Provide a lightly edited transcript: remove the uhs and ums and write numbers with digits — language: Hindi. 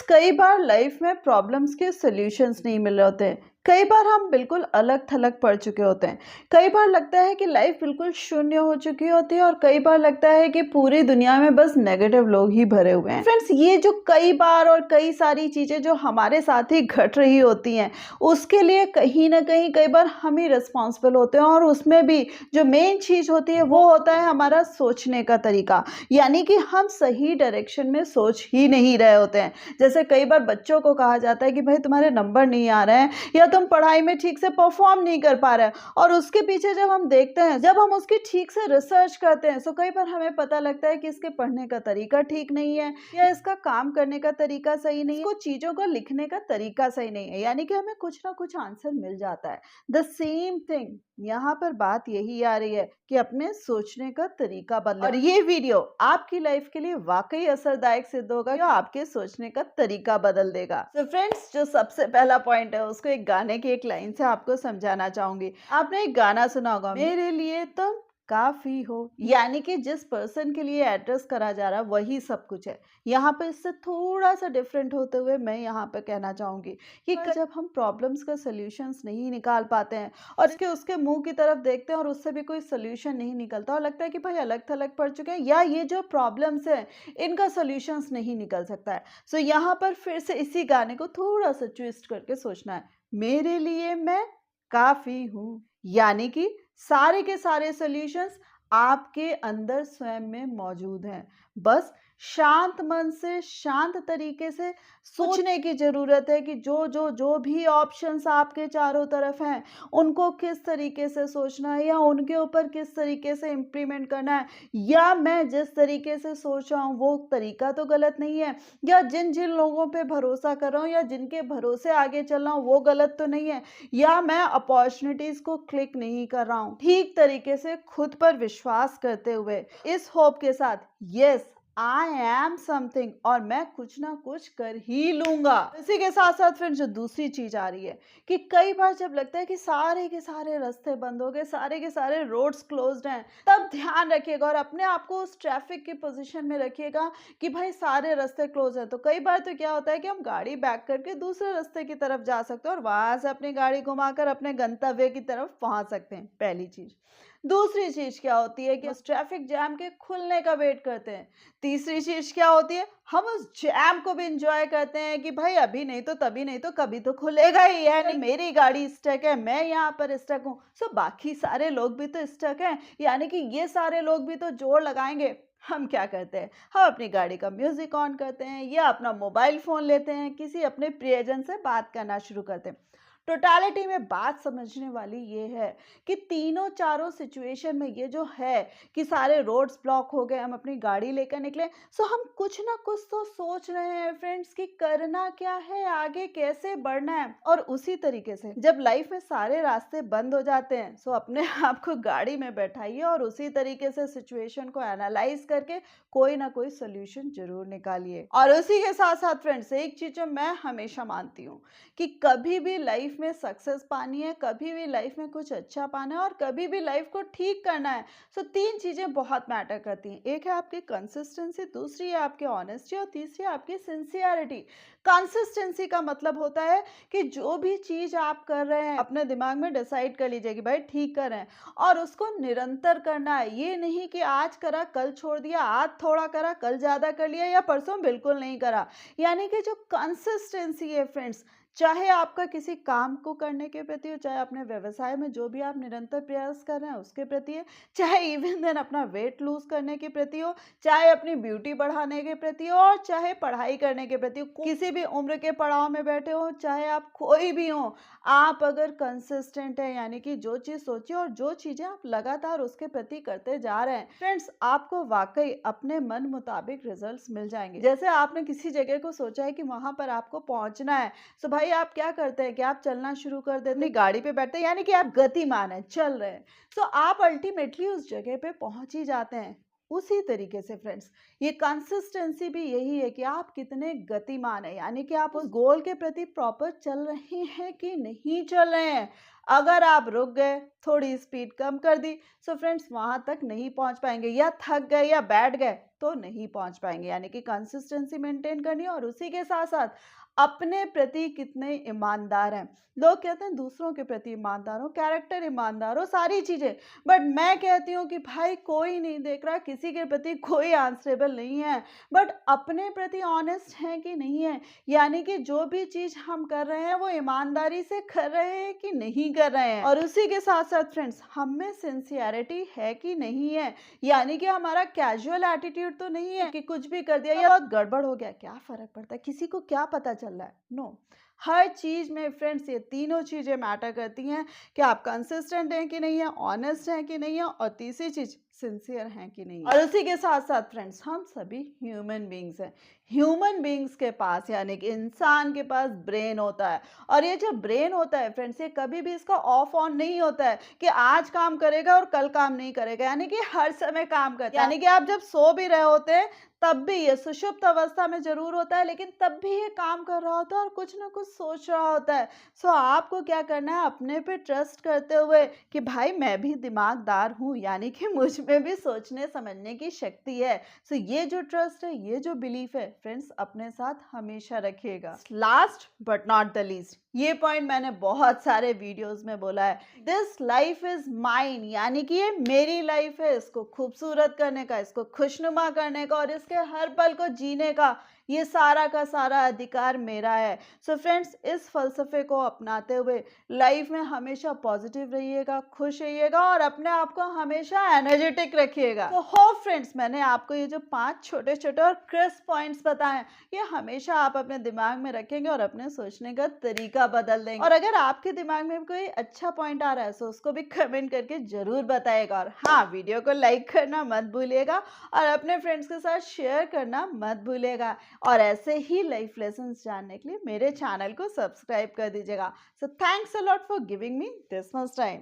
कई बार लाइफ में प्रॉब्लम्स के सॉल्यूशंस नहीं मिल रहे होते हैं। कई बार हम बिल्कुल अलग थलग पड़ चुके होते हैं। कई बार लगता है कि लाइफ बिल्कुल शून्य हो चुकी होती है और कई बार लगता है कि पूरी दुनिया में बस नेगेटिव लोग ही भरे हुए हैं। फ्रेंड्स, ये जो कई बार और कई सारी चीजें जो हमारे साथ ही घट रही होती हैं, उसके लिए कहीं ना कहीं कई बार हम ही रिस्पॉन्सिबल होते हैं। और उसमें भी जो मेन चीज होती है वो होता है हमारा सोचने का तरीका। यानी कि हम सही डायरेक्शन में सोच ही नहीं रहे होते हैं। जैसे कई बार बच्चों को कहा जाता है कि भाई तुम्हारे नंबर नहीं आ रहे हैं या तुम पढ़ाई में ठीक से परफॉर्म नहीं कर पा रहे हैं, और उसके पीछे जब हम देखते हैं, जब हम उसकी ठीक से रिसर्च करते हैं, तो कई बार हमें पता लगता है कि इसके पढ़ने का तरीका ठीक नहीं है या इसका काम करने का तरीका सही नहीं है, कुछ चीजों को लिखने का तरीका सही नहीं है। यानी कि हमें कुछ ना कुछ आंसर मिल जाता है। द सेम थिंग यहाँ पर बात यही आ रही है कि अपने सोचने का तरीका बदलें। और ये वीडियो आपकी लाइफ के लिए वाकई असरदायक सिद्ध होगा, जो आपके सोचने का तरीका बदल देगा। तो फ्रेंड्स, जो सबसे पहला पॉइंट है उसको एक गाने की एक लाइन से आपको समझाना चाहूंगी। आपने एक गाना सुना होगा, मेरे लिए तुम काफी हो। यानी कि जिस पर्सन के लिए एड्रेस करा जा रहा है वही सब कुछ है। यहाँ पे इससे थोड़ा सा डिफरेंट होते हुए मैं यहाँ पे कहना चाहूंगी कि जब हम प्रॉब्लम्स का सॉल्यूशंस नहीं निकाल पाते हैं और उसके मुंह की तरफ देखते हैं और उससे भी कोई सोल्यूशन नहीं निकलता और लगता है कि भाई अलग थलग पड़ चुके हैं या ये जो प्रॉब्लम्स हैं इनका सोल्यूशंस नहीं निकल सकता है। सो यहाँ पर फिर से इसी गाने को थोड़ा सा ट्विस्ट करके सोचना है, मेरे लिए मैं काफी हूँ। यानी कि सारे के सारे सॉल्यूशंस आपके अंदर स्वयं में मौजूद हैं। बस शांत मन से शांत तरीके से सोचने की जरूरत है कि जो भी ऑप्शंस आपके चारों तरफ हैं उनको किस तरीके से सोचना है या उनके ऊपर किस तरीके से इम्प्लीमेंट करना है, या मैं जिस तरीके से सोच रहा हूँ वो तरीका तो गलत नहीं है, या जिन जिन लोगों पे भरोसा कर रहा हूँ या जिनके भरोसे आगे चल रहा हूँ वो गलत तो नहीं है, या मैं अपॉर्चुनिटीज को क्लिक नहीं कर रहा हूँ। ठीक तरीके से खुद पर विश्वास करते हुए इस होप के साथ, यस आई एम समथिंग, और मैं कुछ ना कुछ कर ही लूंगा। इसी के साथ साथ फिर जो दूसरी चीज आ रही है कि कई बार जब लगता है कि सारे के सारे रास्ते बंद हो गए, सारे के सारे रोड्स क्लोज्ड हैं, तब ध्यान रखिएगा और अपने आप को उस ट्रैफिक की पोजीशन में रखिएगा कि भाई सारे रास्ते क्लोज हैं। तो कई बार तो क्या होता है कि हम गाड़ी बैक करके दूसरे रास्ते की तरफ जा सकते हैं और वहां से अपनी गाड़ी घुमाकर अपने गंतव्य की तरफ पहुंच सकते हैं। पहली चीज। दूसरी चीज क्या होती है कि उस ट्रैफिक जैम के खुलने का वेट करते हैं। तीसरी चीज क्या होती है, हम उस जैम को भी इंजॉय करते हैं कि भाई अभी नहीं तो तभी नहीं तो कभी तो खुलेगा ही है, नहीं मेरी गाड़ी स्टक है, मैं यहाँ पर स्टक हूँ, सो बाकी सारे लोग भी तो स्टक हैं, यानी कि ये सारे लोग भी तो जोर लगाएंगे। हम क्या करते हैं, हम अपनी गाड़ी का म्यूजिक ऑन करते हैं या अपना मोबाइल फोन लेते हैं, किसी अपने प्रियजन से बात करना शुरू करते हैं। टोटालिटी में बात समझने वाली ये है कि तीनों चारों सिचुएशन में ये जो है कि सारे रोड्स ब्लॉक हो गए, हम अपनी गाड़ी लेकर निकले, सो हम कुछ ना कुछ तो सोच रहे हैं फ्रेंड्स कि करना क्या है, आगे कैसे बढ़ना है। और उसी तरीके से जब लाइफ में सारे रास्ते बंद हो जाते हैं, सो अपने आप को गाड़ी में बैठाइए और उसी तरीके से सिचुएशन को एनालाइज करके कोई ना कोई सोल्यूशन जरूर निकालिए। और उसी के साथ साथ फ्रेंड्स, एक चीज जो मैं हमेशा मानती हूँ कि कभी भी लाइफ में सक्सेस पानी है, कभी भी लाइफ में कुछ अच्छा पाना है और कभी भी लाइफ को ठीक करना है, सो तीन चीजें बहुत मैटर करती हैं। एक है आपकी कंसिस्टेंसी, दूसरी है आपकी ऑनेस्टी और तीसरी है आपकी सिंसियरिटी। कंसिस्टेंसी का मतलब होता है कि जो भी चीज आप कर रहे हैं अपने दिमाग में डिसाइड कर लीजिए कि भाई ठीक कर रहे हैं और उसको निरंतर करना है। ये नहीं कि आज करा कल छोड़ दिया, आज थोड़ा करा कल ज्यादा कर लिया या परसों बिल्कुल नहीं करा। यानी कि जो कंसिस्टेंसी है फ्रेंड्स, चाहे आपका किसी काम को करने के प्रति हो, चाहे अपने व्यवसाय में जो भी आप निरंतर प्रयास कर रहे हैं उसके प्रति है, चाहे इवन देन अपना वेट लूज करने के प्रति हो, चाहे अपनी ब्यूटी बढ़ाने के प्रति हो, और चाहे पढ़ाई करने के प्रति हो, किसी भी उम्र के पड़ाव में बैठे हो, चाहे आप कोई भी हो, आप अगर कंसिस्टेंट है, यानी कि जो चीज सोचिए और जो चीजें आप लगातार उसके प्रति करते जा रहे हैं फ्रेंड्स, आपको वाकई अपने मन मुताबिक रिजल्ट्स मिल जाएंगे। जैसे आपने किसी जगह को सोचा है कि वहां पर आपको पहुंचना है, तो भाई आप क्या करते हैं कि आप चलना शुरू कर देते हैं, गाड़ी पे बैठते हैं, यानी कि आप गतिमान है, चल रहे हैं, तो आप अल्टीमेटली उस जगह पे पहुंच ही जाते हैं। उसी तरीके से फ्रेंड्स, ये कंसिस्टेंसी भी यही है कि आप कितने गतिमान है, यानी कि आप उस गोल के प्रति प्रॉपर चल रहे हैं कि नहीं चल रहे हैं। अगर आप रुक गए, थोड़ी स्पीड कम कर दी, सो फ्रेंड्स वहां तक नहीं पहुंच पाएंगे, या थक गए या बैठ गए, तो नहीं पहुंच पाएंगे। यानी कि कंसिस्टेंसी मेंटेन करनी है और उसी के साथ साथ अपने प्रति कितने ईमानदार हैं। लोग कहते हैं दूसरों के प्रति ईमानदार हो, कैरेक्टर ईमानदार हो, सारी चीजें, बट मैं कहती हूँ कि भाई कोई नहीं देख रहा, किसी के प्रति कोई आंसरेबल नहीं है, बट अपने प्रति ऑनेस्ट है कि नहीं है। यानी कि जो भी चीज हम कर रहे हैं वो ईमानदारी से कर रहे हैं कि नहीं कर रहे हैं। और उसी के साथ साथ फ्रेंड्स, हम में सिंसियरिटी है कि नहीं है। यानी कि हमारा कैजुअल एटीट्यूड तो नहीं है कि कुछ भी कर दिया या बहुत गड़बड़ हो गया, क्या फर्क पड़ता है, किसी को क्या पता चल रहा है। नो, हर चीज में फ्रेंड्स ये तीनों चीजें मैटर करती हैं कि आप कंसिस्टेंट हैं कि नहीं है, ऑनेस्ट हैं कि नहीं है, और तीसरी चीज सिंसियर हैं कि नहीं है। और उसी के साथ साथ फ्रेंड्स, हम सभी ह्यूमन बींग्स हैं। ह्यूमन बींग्स के पास, यानी कि इंसान के पास ब्रेन होता है, और ये जो ब्रेन होता है फ्रेंड्स, ये कभी भी इसका ऑफ ऑन नहीं होता है कि आज काम करेगा और कल काम नहीं करेगा। यानी कि हर समय काम करता है। यानी कि आप जब सो भी रहे होते हैं तब भी ये सुषुप्त अवस्था में जरूर होता है, लेकिन तब भी ये काम कर रहा होता है और कुछ ना कुछ सोच रहा होता है। सो आपको क्या करना है, अपने पे ट्रस्ट करते हुए कि भाई मैं भी दिमागदार हूँ, यानी कि मुझ में भी सोचने समझने की शक्ति है। सो ये जो ट्रस्ट है, ये जो बिलीफ है फ्रेंड्स, अपने साथ हमेशा रखिएगा। Last but not the least, ये पॉइंट मैंने बहुत सारे वीडियोस में बोला है, दिस लाइफ इज माइन, यानी कि ये मेरी लाइफ है, इसको खूबसूरत करने का, इसको खुशनुमा करने का और इसके हर पल को जीने का ये सारा का सारा अधिकार मेरा है। सो फ्रेंड्स, इस फलसफे को अपनाते हुए लाइफ में हमेशा पॉजिटिव रहिएगा, खुश रहिएगा और अपने आप को हमेशा एनर्जेटिक रखिएगा। तो होप फ्रेंड्स, मैंने आपको ये जो 5 छोटे छोटे और क्रिस्प पॉइंट्स बताए, ये हमेशा आप अपने दिमाग में रखेंगे और अपने सोचने का तरीका बदल देंगे। और अगर आपके दिमाग में कोई अच्छा पॉइंट आ रहा है तो उसको भी कमेंट करके जरूर बताएगा। और हाँ, वीडियो को लाइक करना मत भूलिएगा और अपने फ्रेंड्स के साथ शेयर करना मत भूलिएगा। और ऐसे ही लाइफ लेसन्स जानने के लिए मेरे चैनल को सब्सक्राइब कर दीजिएगा। So thanks a lot for giving me this much time.